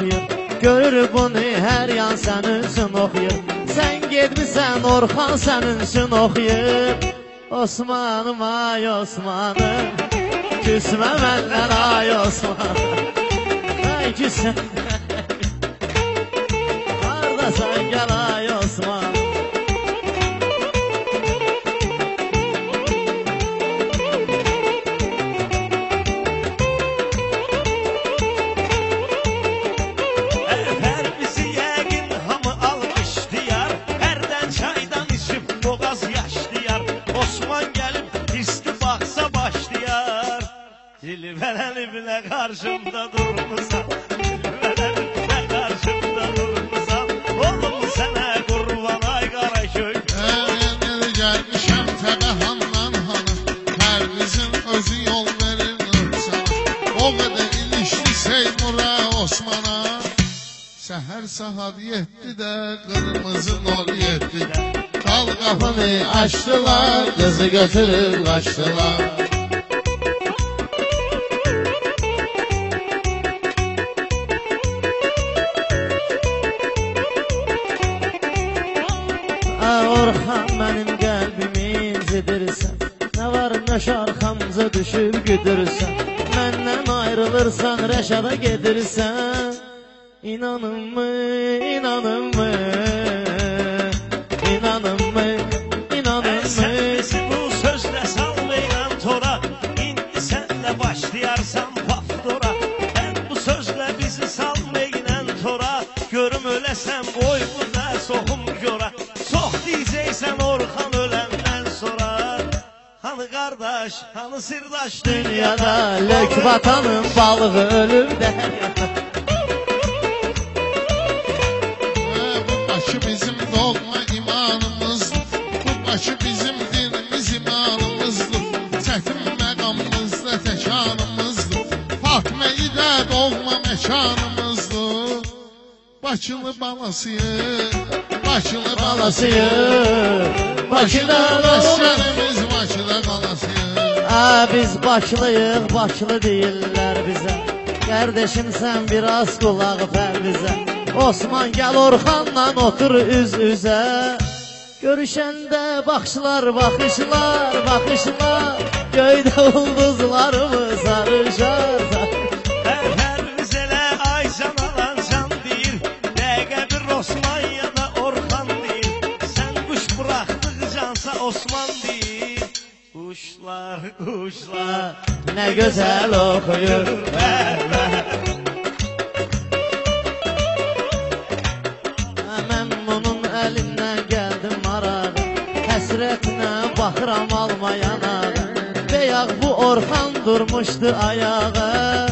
Görür bunu hər yan sənin üçün oxuyur. Sən gedmisən Orxan sənin üçün oxuyur. Osmanım ay Osmanım, küsmə məndən ay Osmanım. Ay küsmə hardasan gəl ay Osman. Dilveren bile karşımda durmuşsan, dilveren bile karşımda durmuşsan, oğlum sana kurban ay Qaraköy. Eğer gelmişem Təbəhandan hanı, Pərvizin özü yol verir sana. O qədər ilişdi Seymura Osmana. Səhər saat 7-də qırmızı 07-də dal qapını açdılar, qızı götürüb qaçdılar. Orxan mənim qəlbimi incidirsən, nə var nə şarxamca düşüb güdürsən. Məndən ayrılırsan, Rəşada gedirsən. İnanınmı, inanınmı, inanınmı, inanınmı. Sən bizi bu sözlə sallayılan tora, indi sən də başlayarsan paftora. Sən bu sözlə bizi sallayılan tora, görüm öləsən boyunda soxum yora. Sox diyeceksən Orxan öləndən sonra. Hanı qardaş, hanı sirdaş Dünyada lök vatanın balığı ölüb dəryada. Bu başı bizim doğma imanımızdır, bu başı bizim dinimiz imanımızdır. Çətin məqamımızda təkanımızdır, Fatma'yı da doğma məkanımızdır. Bakılı balasıyıq, Bakılı Balasıyıq, Bakıda Əsgərimiz Bakıda qalasıyıq. Biz Bakılıyıq, Bakılı deyirlər bizə. Qardeşim sən biraz qulağı Pərvizə. Osman gəl Orxanla otur üz-üzə. Görüşəndə baxışlar, baxışlar, baxışlar. Göydə ulduzlarımız sarışar. Pərviz elə Aycan alan can deyir, dəqiqə bir Osman ya da Orxan deyir. Sən quş buraxdıqcansa Osman deyir. Quşlar, quşlar Nə gözəl oxuyur. Mən onun əlindən gəldim marağa, həsrətinə baxıram almayanağa. Beyaq bu Orxan durmuşdu ayağa,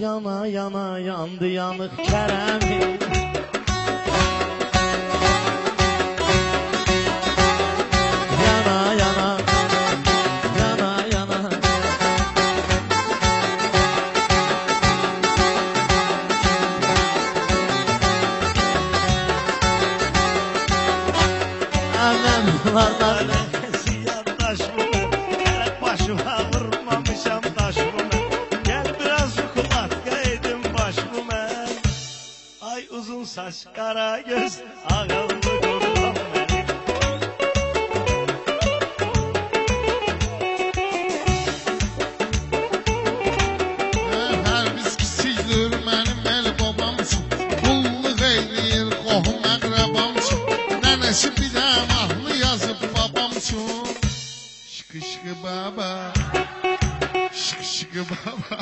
yana yana yandı yanıq kərəmim. Yana yana, yana yana. Mən bunlardan Yaddaş bu mən, hələ başıma vurmamışam daş bu mən. Gəl biraz yuxulatqa edin baş bu mən. Ay uzun saç, qara göz, ağıllı qurban mənim. Pərviz kiçikdir mənim el babamsın, qulluq eyləyir qohum əqrəbamsın. Nənəsi bir də mahnı yazıb babamsın. Şıqı şıqı baba, şıqı şıqı baba.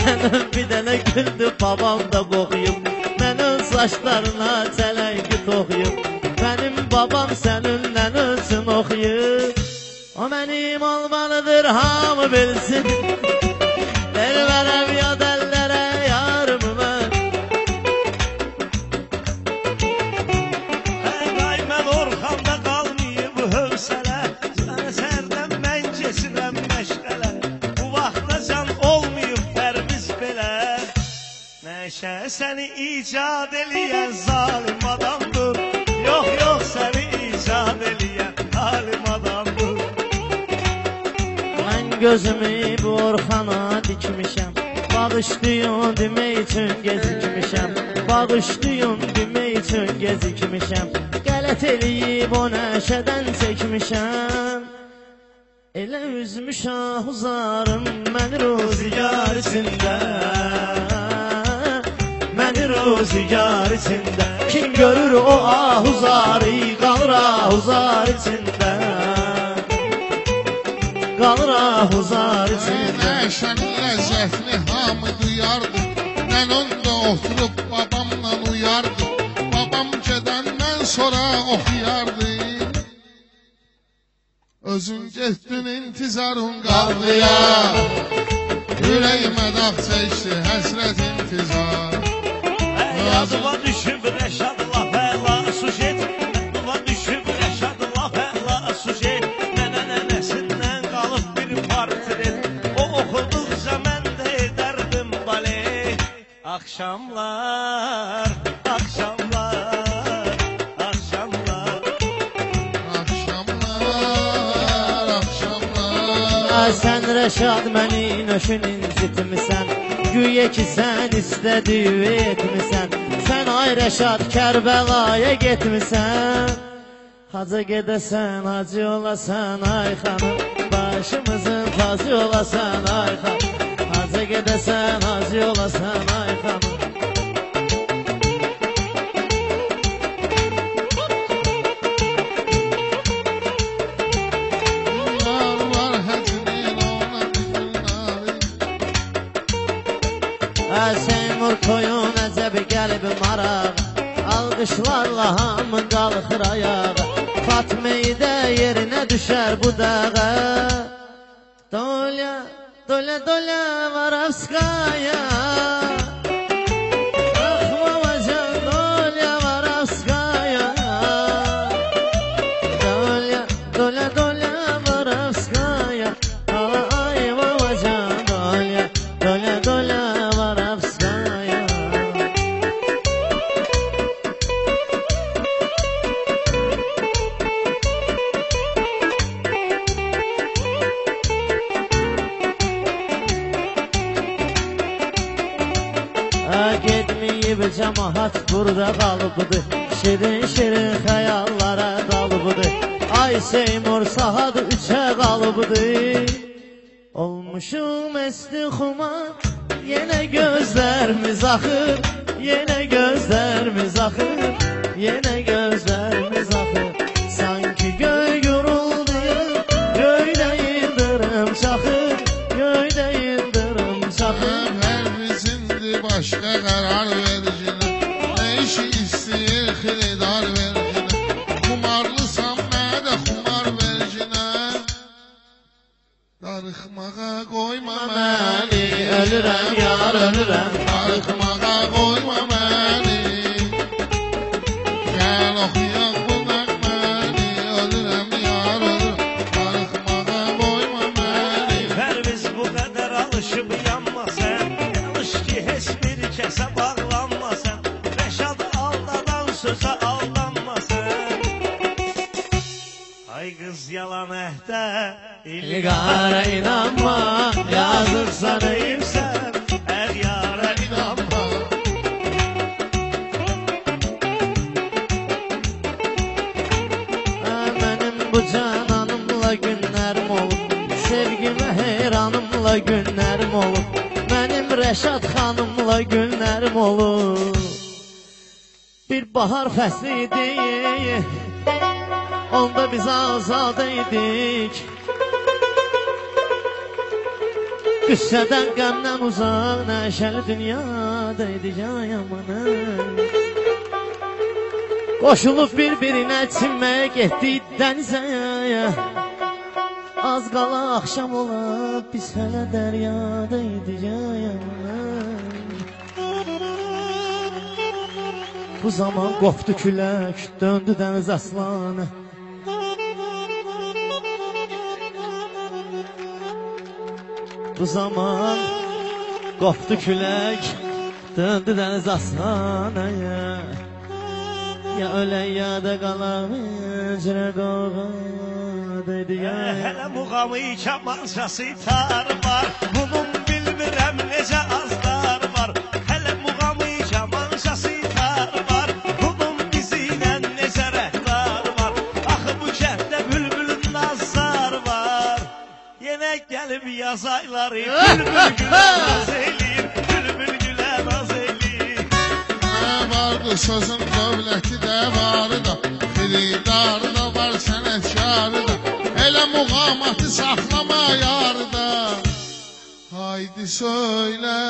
Mənim bir dənə güldü babam da qoxuyub, mənim saçlarına çələngi toxuyub. Mənim babam səninlə ölsün oxuyub. O mənim olmalıdır hamı bilsin. Vermərəm yad əllərə yarımı mən. Ay mən Orxanda qalmayıb hövsələ, sənə sərdən mən keçirəm məşqələ. Bu vaxta can olmayıb Pərviz belə. Nəşə səni icad eləyən zalim adamdır. Yox, yox, səni icad gözümü bu Orxana dikmişəm. Bağışlayın demək üçün gecikmişəm. Bağışlayın demək üçün gecikmişəm. Qələt eləyib o nəşədən çəkmişəm. Elə üzmüş ahuzarım məni ruzigar içində. Məni ruzigar içində. Kim görür o ahuzarı qalır ahuzar içində. Qalır ahuzar içində. Nəşənin ləzzətini hamı duyardı. Mən onda oturub babamla uyardı. Babam gedəndən sonra oxuyardı. Özün getdin intizarın qaldıya. Ürəyimə dağ çəkdi həsrət intizar. Yazıma düşüb Rəşad laf əla sujet. Yazıma düşüb Rəşad laf əla sujet. Nənəsindən qalıb bir portret. O oxuduqca mən də edərdim bale. Axşamlar, axşamlar, axşamlar. Axşamlar, axşamlar. Sən Rəşad məni nöşün incitmisən. Güya ki sən istədiyi etmisən. Sən ay Rəşad Kərbəlaya getmisən. Hacı gedəsən, hacı olasan ay xanım. Başımızın tacı olasan ay xanım. Hacı gedəsən, hacı olasan ay xanım. Seymur toyun əcəb gəlib maraq. Alqışlarla hamı qalxır ayağa. Fatmeyi də yerinə düşər bu dağa. Dolya, dolya, dolya Varavskaya. Ah mamacan dolya Varavskaya. Dolya, dolya, dolya Varavskaya. Ay mamacan dolya, dolya, dolya. Getməyib cəmahat burada qalıbdır. Şirin-şirin xəyallara dalıbdır. Ay Seymur saat 3-ə qalıbdır. Olmuşum esti xumar. Yenə gözlərimiz axır. Yenə gözlərimiz axır. Yenə gözlərimiz axır. Sanki göy yoruldu. Göydə yıldırım çaxır. Göydə yıldırım çaxır. Başqa qərar vericini. Nə işi istəyir xiridar vericini. Xumarlısam mənə də xumar vericini. Darıxmağa qoyma məni. Ölürəm yar ölürəm. Darıxmağa qoyma məni. Gəl oxuyaq bu nəğməni. Ölürəm yar ölürəm. Darıxmağa qoyma məni. Pərviz bu qədər alışıb yanma sən. Heç bir kəsə bağlanma sən. Rəşad aldadan sözə aldanma sən. Ay qız yalan əhdə İlqara inanma. Yazıq sanıyırsan. Ər yara inanma. Mənim bu cananımla günlərim olub. Sevgimə heyranımla günlərim olub. Mənim Rəşad xanımla günlərim olur. Bir bahar fəsli idi. Onda biz azad idik. Qüssədən qəmdən uzaq. Nəşəli dünyada idik ay amanım. Qoşulub bir-birinə çinməyə getdik dənizə. Az qala axşam olub, biz hələ dəryada idik ay amanım. Bu zaman qopdu külək, döndü dəniz aslanı. Bu zaman qopdu külək, döndü dəniz aslanı. Ya ölen ya da qalan icra qovqadı ya. Hələ muğamı kamançası tar var, bunun bilmirəm necə azlar var. Hələ muğamı kamançası tar var, bunun bizi ilə necə rəhtar var. Axı bu kənddə bülbülün nazlar var. Yenə gəlib yaz ayları, bülbül gülə naz eləyir, bülbül gülə naz eləyir. Vardı sözün dövləti də varı da, xiridarı da var, sənətkarı da, elə muğamatı saxlama yarı da. Haydi söylə,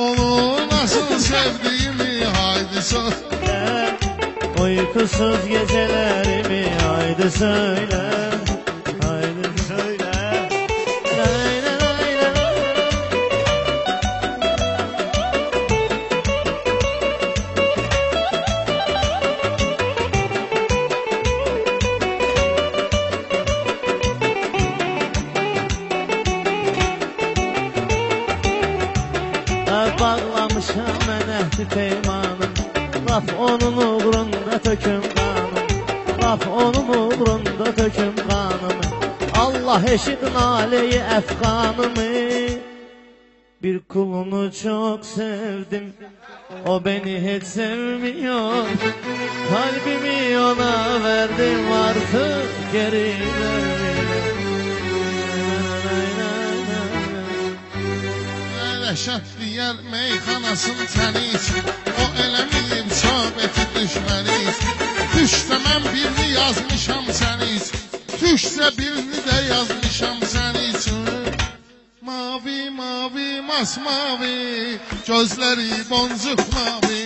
onu nasıl sevdiğimi, haydi söylə. Uykusuz gecelerimi haydi söyle. Haydi Söylə. lay lay lay lay. Bağlamışam mən əhdi peymanım, laf onun uğrunda töküm qanım, laf onun uğrunda töküm qanım. Allah eşit naleyi əfqanımı, bir kulunu çok sevdim, o beni hiç sevmiyor. Kalbimi ona verdim, artık geri vermiyor. Rəşətli yer meyxanasın səni için, o eləməyib söhbəti düşməni için. Düşdə mən birini yazmışam səni için, düşsə birini də yazmışam səni için. Mavi mavi masmavi, gözləri boncuk mavi.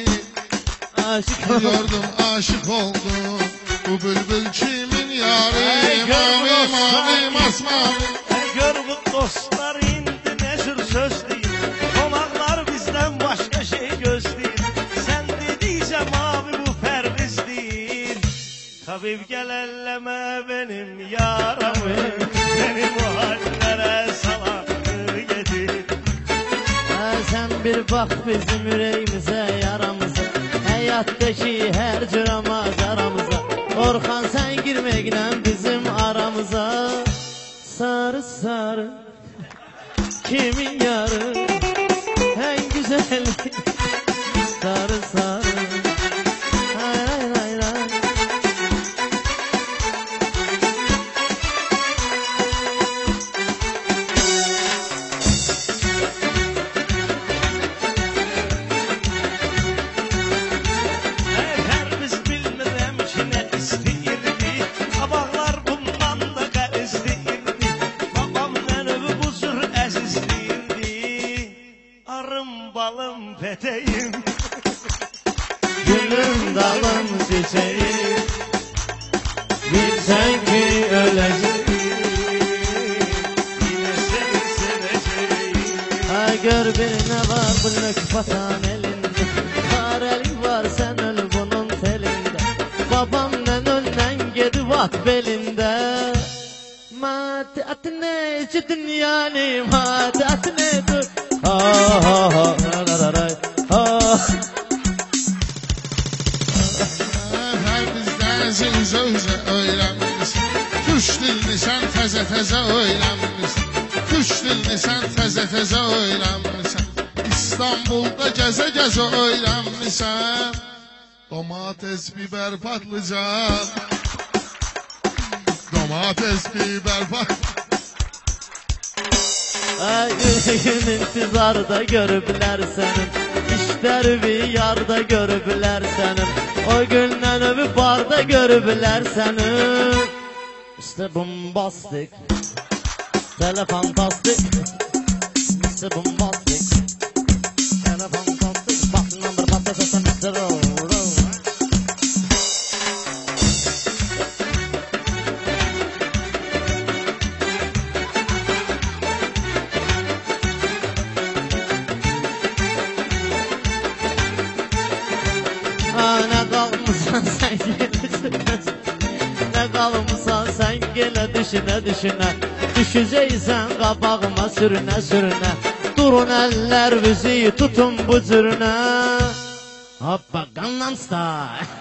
Aşık Gördüm aşık oldum, bu bülbül kimin yarı? Ey Mavi gör mavi dostlar, masmavi. gör bu dostlar indi ne tür söz deyir. Qonaqlar bizdən başqa şey gözləyir. Sən dedikcə mavi bu pərvizdir. Tabib gəl əlləmə benim yaramı, benim o hallərə salamı getir. Sen bir bak bizim yüreğimize, yaramıza, hayattaki her cıramaz aramıza. Orhan sen girmekle bizim aramıza. Sarı sarı kimin yarı, en güzeli sarı sarı. Hay hay hay hay. Biz bilmirəm ki nə istəyirdi, qabaqlar bundan da qərizliyirdi. Babam nənövü bu cür əzizliyirdi, arım balım pətəyim. Gülüm dalım çiçeğim, bilsen ki öleceğim. Yine seni seveceğim. Ha gör birine var bülük vatan elinde, var elin var sen öl bunun telinde. Babamla önden gedib at belinde. Mati ne ci dünyanı, mati ne dur. Ha ha ha ha ha ha. Hər bizdən sözə öyrənmirsən, Türk dilini sən təzə öyrənmirsən, Türk dilini sən təzə öyrənmirsən, İstanbulda gəzə öyrənmirsən, domates, biber, patlıcan, domates, biber, patlıcan. Ay gün intizarda görüblər sənin, işlər bir yarda görüblər sənin, o gündən öbü barda görüblər sənin. İşte bombastik, tele fantastik, işte bombastik, tele fantastik, bak number patates and Mr. Roll. Ne kalmışsan sen ne kalmışsan sen gele düşüne düşeceksen qabağıma sürüne durun eller bizi tutun bu cürüne hoppa Gangnam Style.